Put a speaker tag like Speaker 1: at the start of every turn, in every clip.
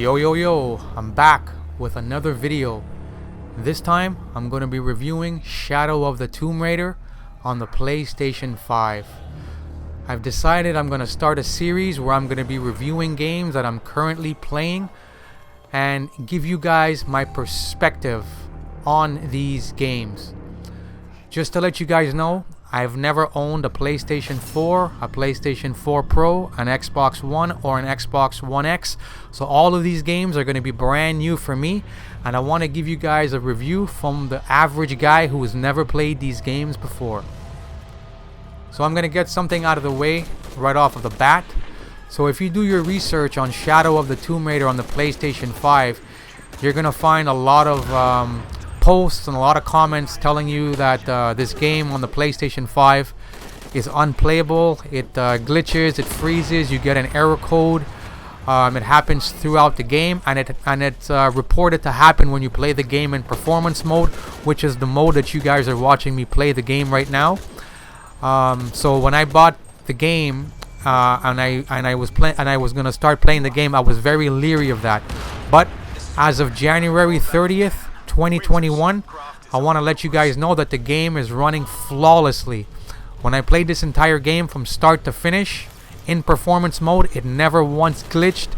Speaker 1: Yo, I'm back with another video. This time I'm going to be reviewing Shadow of the Tomb Raider on the PlayStation 5. I've decided I'm going to start a series where I'm going to be reviewing games that I'm currently playing and give you guys my perspective on these games. Just to let you guys know, I've never owned a PlayStation 4, a PlayStation 4 Pro, an Xbox One, or an Xbox One X. So all of these games are going to be brand new for me, and I want to give you guys a review from the average guy who has never played these games before. So I'm going to get something out of the way right off of the bat. So if you do your research on Shadow of the Tomb Raider on the PlayStation 5, you're going to find a lot of posts and a lot of comments telling you that this game on the PlayStation 5 is unplayable. It glitches, it freezes, you get an error code. It happens throughout the game, and it's reported to happen when you play the game in performance mode, which is the mode that you guys are watching me play the game right now. So when I bought the game and I was gonna start playing the game, I was very leery of that. But as of January 30th, 2021, I want to let you guys know that the game is running flawlessly. When I played this entire game from start to finish in performance mode, it never once glitched,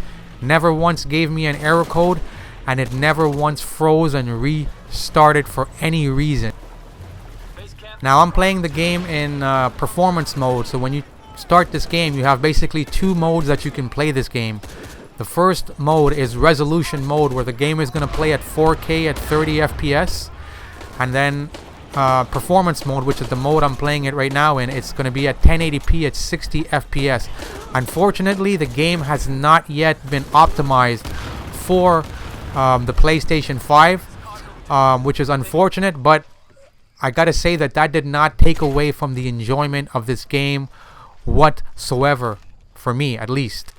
Speaker 1: never once gave me an error code, and it never once froze and restarted for any reason. Now I'm playing the game in performance mode, so when you start this game you have basically two modes that you can play this game. The first mode is resolution mode, where the game is going to play at 4K at 30 FPS, and then performance mode, which is the mode I'm playing it right now in, it's going to be at 1080p at 60 FPS. Unfortunately, the game has not yet been optimized for the PlayStation 5, which is unfortunate, but I gotta say that did not take away from the enjoyment of this game whatsoever, for me at least.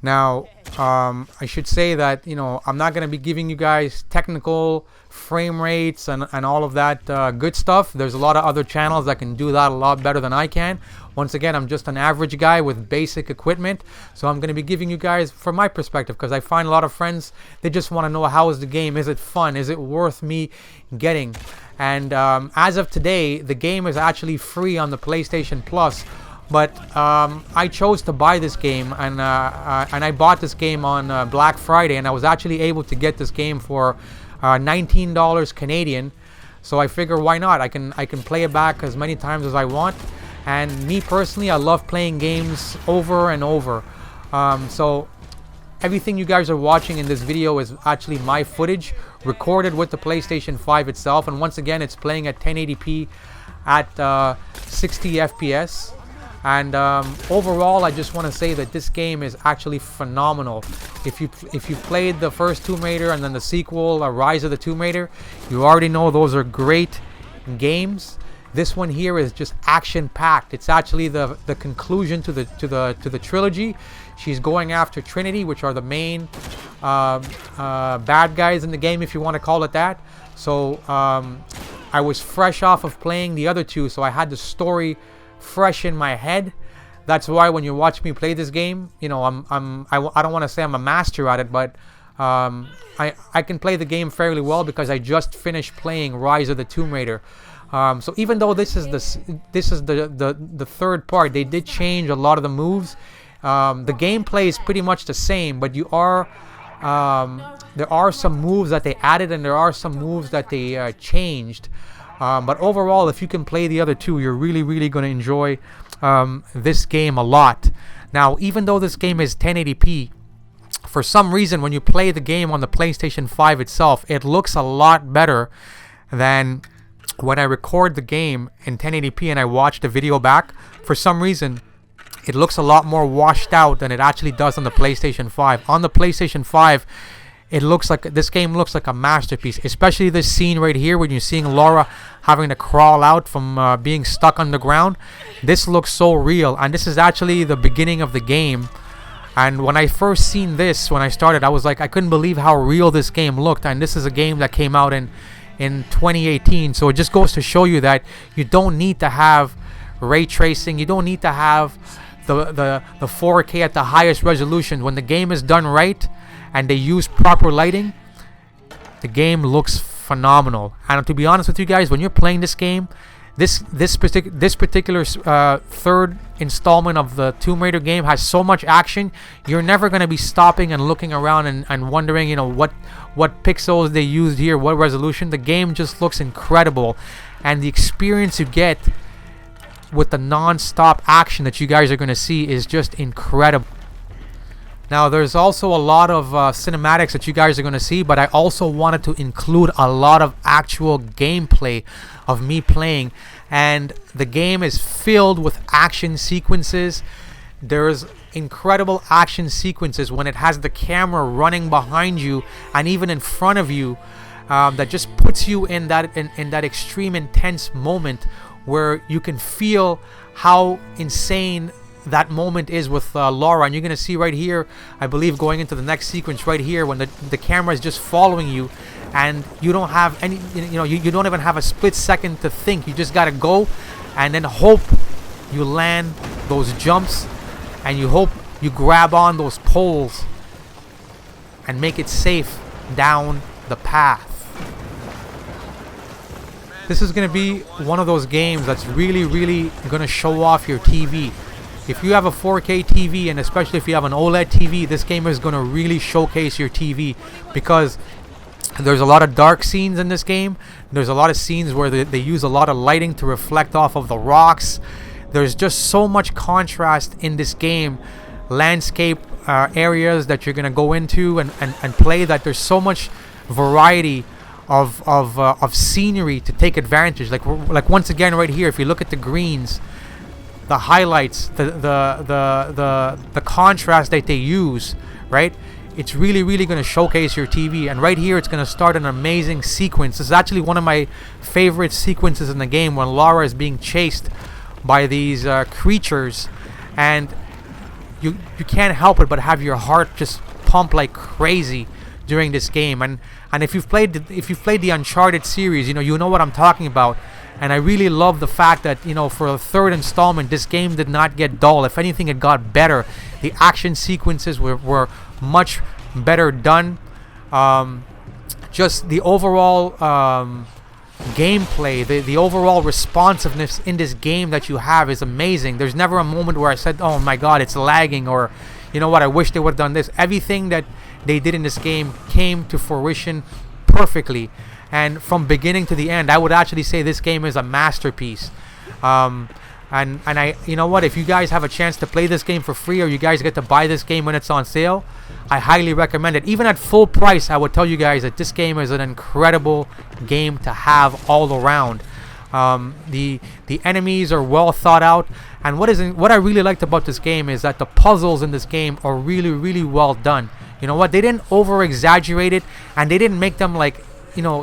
Speaker 1: Now, I should say that, I'm not going to be giving you guys technical frame rates and all of that good stuff. There's a lot of other channels that can do that a lot better than I can. Once again, I'm just an average guy with basic equipment. So I'm going to be giving you guys from my perspective, because I find a lot of friends, they just want to know, how is the game? Is it fun? Is it worth me getting? And as of today, the game is actually free on the PlayStation Plus. But I chose to buy this game, and I bought this game on Black Friday, and I was actually able to get this game for $19 Canadian. So I figure, why not? I can play it back as many times as I want. And me personally, I love playing games over and over. So everything you guys are watching in this video is actually my footage recorded with the PlayStation 5 itself. And once again, it's playing at 1080p at 60 FPS. And overall, I just want to say that this game is actually phenomenal. If you played the first Tomb Raider and then the sequel, Rise of the Tomb Raider, you already know those are great games. This one here is just action-packed. It's actually the conclusion to the trilogy. She's going after Trinity, which are the main bad guys in the game, if you want to call it that. So I was fresh off of playing the other two, so I had the story fresh in my head. That's why when you watch me play this game, I don't want to say I'm a master at it, but I can play the game fairly well, because I just finished playing Rise of the Tomb Raider. So even though this is the third part, they did change a lot of the moves. The gameplay is pretty much the same, but there are some moves that they added, and there are some moves that they changed. But overall, if you can play the other two, you're really going to enjoy this game a lot. Now, even though this game is 1080p, for some reason, when you play the game on the PlayStation 5 itself, it looks a lot better than when I record the game in 1080p and I watch the video back. For some reason, it looks a lot more washed out than it actually does on the PlayStation 5. On the PlayStation 5, this game looks like a masterpiece, especially this scene right here when you're seeing Laura having to crawl out from being stuck on the ground. This looks so real, and this is actually the beginning of the game. And when I first seen this, when I started, I was like, I couldn't believe how real this game looked. And this is a game that came out in 2018, so it just goes to show you that you don't need to have ray tracing, you don't need to have the 4K at the highest resolution. When the game is done right and they use proper lighting, the game looks phenomenal. And to be honest with you guys, when you're playing this game, this particular third installment of the Tomb Raider game has so much action, you're never going to be stopping and looking around and wondering, you know, what pixels they used here, what resolution. The game just looks incredible, and the experience you get with the non-stop action that you guys are going to see is just incredible. Now, there's also a lot of cinematics that you guys are going to see, but I also wanted to include a lot of actual gameplay of me playing. And the game is filled with action sequences. There's incredible action sequences when it has the camera running behind you and even in front of you, that just puts you in that extreme intense moment where you can feel how insane that moment is with Laura. And you're gonna see right here, I believe, going into the next sequence right here, when the camera is just following you and you don't have any, you don't even have a split second to think. You just gotta go and then hope you land those jumps, and you hope you grab on those poles and make it safe down the path. This is gonna be one of those games that's really gonna show off your TV. If you have a 4K TV, and especially if you have an OLED TV, this game is going to really showcase your TV, because there's a lot of dark scenes in this game. There's a lot of scenes where they use a lot of lighting to reflect off of the rocks. There's just so much contrast in this game. Landscape areas that you're going to go into and play, that there's so much variety of scenery to take advantage. Like once again right here, if you look at the greens, the highlights, the contrast that they use, right? It's really going to showcase your TV. And right here, it's going to start an amazing sequence. This is actually one of my favorite sequences in the game, when Laura is being chased by these creatures, and you can't help it but have your heart just pump like crazy during this game. And if you've played the Uncharted series, you know what I'm talking about. And I really love the fact that, for the third installment, this game did not get dull. If anything, it got better. The action sequences were much better done. Just the overall gameplay, the overall responsiveness in this game that you have is amazing. There's never a moment where I said, oh my god, it's lagging, or you know what, I wish they would have done this. Everything that they did in this game came to fruition perfectly. And from beginning to the end, I would actually say this game is a masterpiece. And I, you know what, if you guys have a chance to play this game for free, or you guys get to buy this game when it's on sale, I highly recommend it. Even at full price, I would tell you guys that this game is an incredible game to have all around. The enemies are well thought out, and what I really liked about this game is that the puzzles in this game are really well done. You know what, they didn't over exaggerate it, and they didn't make them like,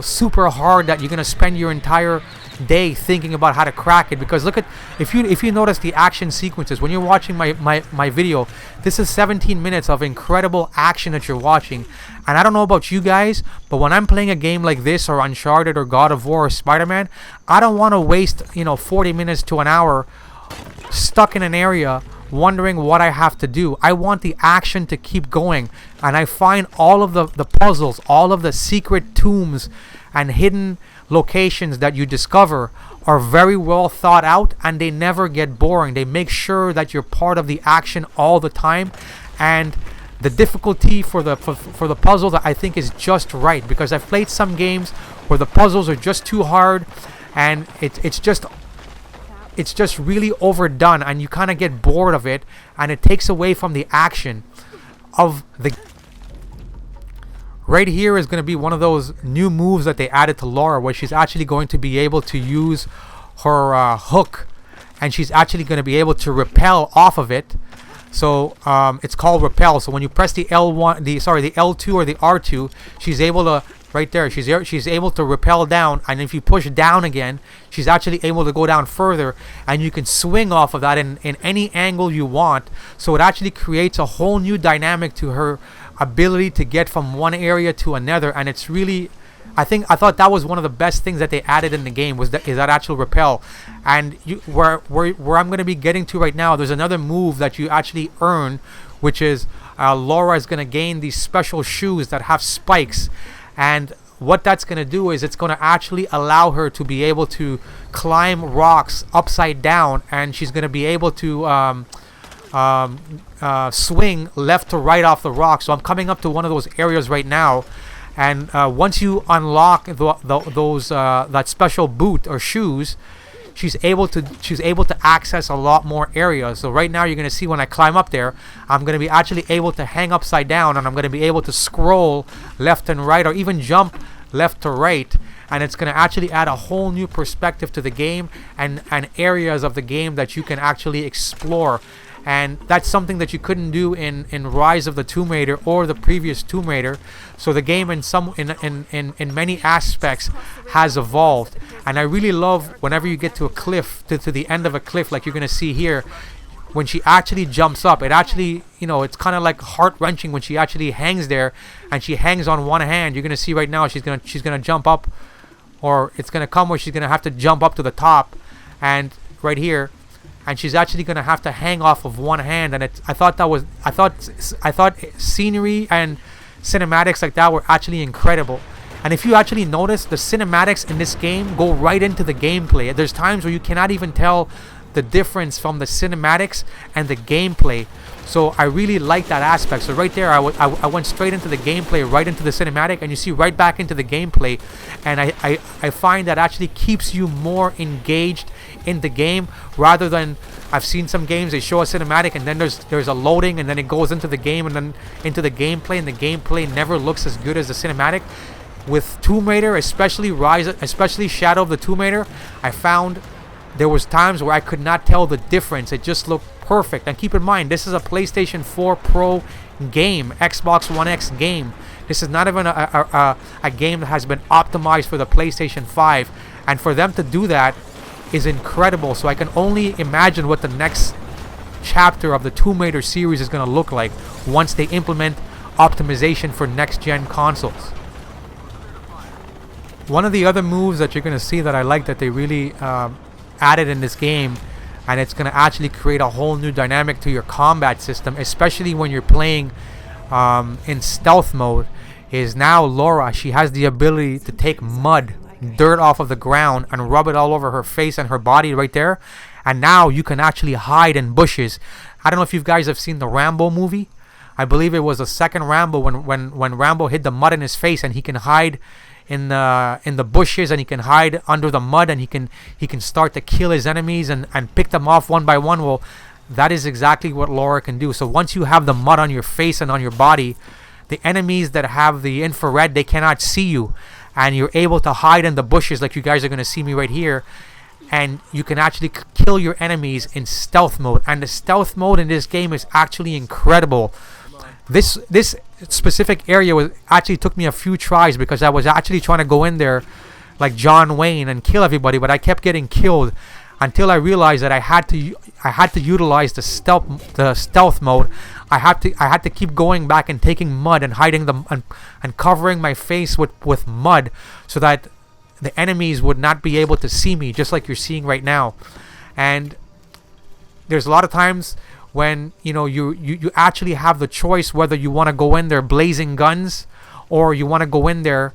Speaker 1: super hard that you're gonna spend your entire day thinking about how to crack it. Because look at, if you notice the action sequences when you're watching my video, this is 17 minutes of incredible action that you're watching. And I don't know about you guys, but when I'm playing a game like this, or Uncharted, or God of War, or Spider-Man, I don't want to waste 40 minutes to an hour stuck in an area wondering what I have to do. I want the action to keep going, and I find all of the puzzles, all of the secret tombs and hidden locations that you discover are very well thought out, and they never get boring. They make sure that you're part of the action all the time, and the difficulty for the puzzles, I think, is just right, because I've played some games where the puzzles are just too hard, and it's just really overdone, and you kind of get bored of it, and it takes away from the action of the. Right here is going to be one of those new moves that they added to Laura, where she's actually going to be able to use her hook, and she's actually going to be able to rappel off of it. So it's called rappel. So when you press the L1, the L2 or the R2, she's able to, right there, she's able to rappel down, and if you push down again, she's actually able to go down further, and you can swing off of that in any angle you want. So it actually creates a whole new dynamic to her ability to get from one area to another, and it's really I thought that was one of the best things that they added in the game is that actual rappel. And where I'm going to be getting to right now, there's another move that you actually earn, which is Laura is going to gain these special shoes that have spikes. And what that's going to do is it's going to actually allow her to be able to climb rocks upside down, and she's going to be able to swing left to right off the rock. So I'm coming up to one of those areas right now, and once you unlock that special boot or shoes, she's able to access a lot more areas. So right now you're going to see when I climb up there, I'm going to be actually able to hang upside down, and I'm going to be able to scroll left and right, or even jump left to right, and it's going to actually add a whole new perspective to the game and areas of the game that you can actually explore. And that's something that you couldn't do in Rise of the Tomb Raider or the previous Tomb Raider. So the game in many aspects has evolved. And I really love whenever you get to a cliff, to the end of a cliff, like you're going to see here, when she actually jumps up, it actually, it's kind of like heart-wrenching when she actually hangs there, and she hangs on one hand. You're going to see right now she's going to jump up, or it's going to come where she's going to have to jump up to the top, and right here, and she's actually going to have to hang off of one hand. And I thought scenery and cinematics like that were actually incredible. And if you actually notice, the cinematics in this game go right into the gameplay. There's times where you cannot even tell the difference from the cinematics and the gameplay. So I really like that aspect. So right there, I went straight into the gameplay, right into the cinematic, and you see right back into the gameplay. And I find that actually keeps you more engaged in the game, rather than I've seen some games they show a cinematic and then there's a loading and then it goes into the game and then into the gameplay, and the gameplay never looks as good as the cinematic. With Tomb Raider, especially Shadow of the Tomb Raider, I found there was times where I could not tell the difference. It just looked perfect. And keep in mind, this is a PlayStation 4 Pro game, Xbox One X game. This is not even a game that has been optimized for the PlayStation 5. And for them to do that is incredible. So I can only imagine what the next chapter of the Tomb Raider series is going to look like once they implement optimization for next-gen consoles. One of the other moves that you're going to see that I like that they really added in this game, and it's going to actually create a whole new dynamic to your combat system, especially when you're playing in stealth mode, is now Laura, she has the ability to take mud, dirt off of the ground, and rub it all over her face and her body right there. And now you can actually hide in bushes. I don't know if you guys have seen the Rambo movie. I believe it was the second Rambo when Rambo hid the mud in his face, and he can hide in the bushes, and he can hide under the mud, and he can start to kill his enemies and pick them off one by one. Well, that is exactly what Laura can do. So once you have the mud on your face and on your body, the enemies that have the infrared, they cannot see you, and you're able to hide in the bushes like you guys are going to see me right here, and you can actually kill your enemies in stealth mode. And the stealth mode in this game is actually incredible. This specific area actually took me a few tries, because I was actually trying to go in there like John Wayne and kill everybody, but I kept getting killed until I realized that I had to utilize the stealth mode. I had to keep going back and taking mud and hiding them and covering my face with mud, so that the enemies would not be able to see me, just like you're seeing right now. And there's a lot of times when you actually have the choice whether you want to go in there blazing guns, or you want to go in there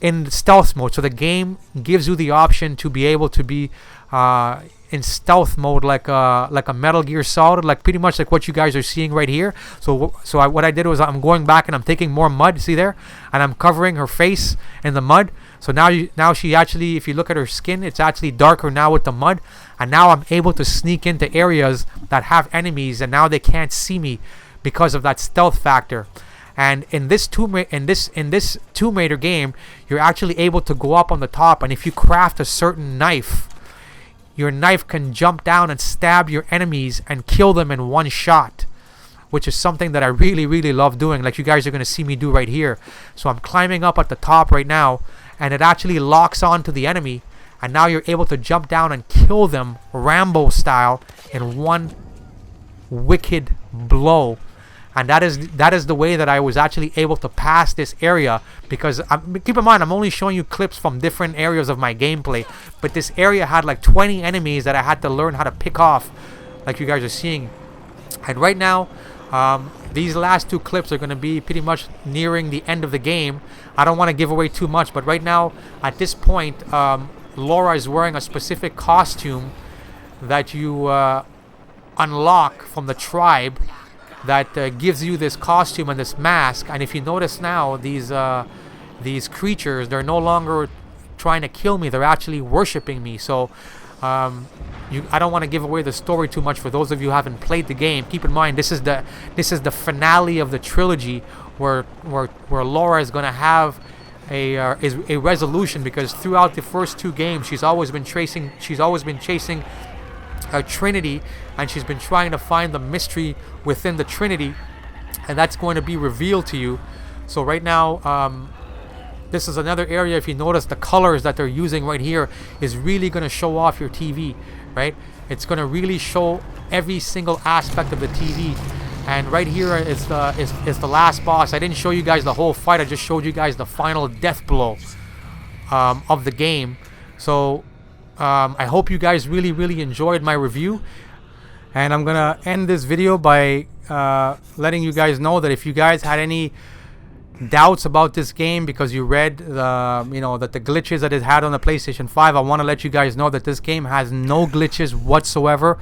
Speaker 1: in stealth mode. So the game gives you the option to be able to be in stealth mode, like a Metal Gear Solid, like pretty much like what you guys are seeing right here. What I did was I'm going back and I'm taking more mud, see there, and I'm covering her face in the mud. So now she actually, if you look at her skin, it's actually darker now with the mud. And now I'm able to sneak into areas that have enemies, and now they can't see me because of that stealth factor. And in this Tomb Raider game, you're actually able to go up on the top, and if you craft a certain knife, your knife can jump down and stab your enemies and kill them in one shot, which is something that I really, really love doing, like you guys are going to see me do right here. So I'm climbing up at the top right now, and it actually locks onto the enemy, and now you're able to jump down and kill them Rambo style in one wicked blow. and that is the way that I was actually able to pass this area, because keep in mind, I'm only showing you clips from different areas of my gameplay, but this area had like 20 enemies that I had to learn how to pick off, like you guys are seeing. And right now, these last two clips are going to be pretty much nearing the end of the game. I don't want to give away too much, but right now, at this point, Laura is wearing a specific costume that you unlock from the tribe, that gives you this costume and this mask. And if you notice now, these creatures, they're no longer trying to kill me, they're actually worshiping me. So I don't want to give away the story too much for those of you who haven't played the game. Keep in mind, this is the finale of the trilogy, where Laura is going to have a resolution, because throughout the first two games she's always been chasing a Trinity, and she's been trying to find the mystery within the Trinity, and that's going to be revealed to you. So right now, this is another area. If you notice, the colors that they're using right here is really going to show off your TV, right? It's going to really show every single aspect of the TV. And right here is the last boss. I didn't show you guys the whole fight, I just showed you guys the final death blow of the game. So I hope you guys really enjoyed my review, and I'm gonna end this video by letting you guys know that if you guys had any doubts about this game because you read that the glitches that it had on the PlayStation 5, I want to let you guys know that this game has no glitches whatsoever.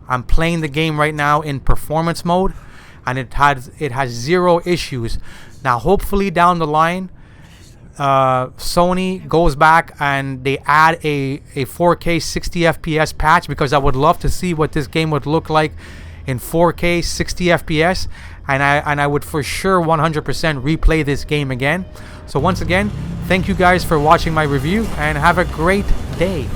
Speaker 1: I'm playing the game right now in performance mode, and it has 0 issues. Now hopefully down the line, Sony goes back and they add a 4K 60 FPS patch, because I would love to see what this game would look like in 4K 60 FPS, and I would for sure 100% replay this game again. So once again, thank you guys for watching my review, and have a great day.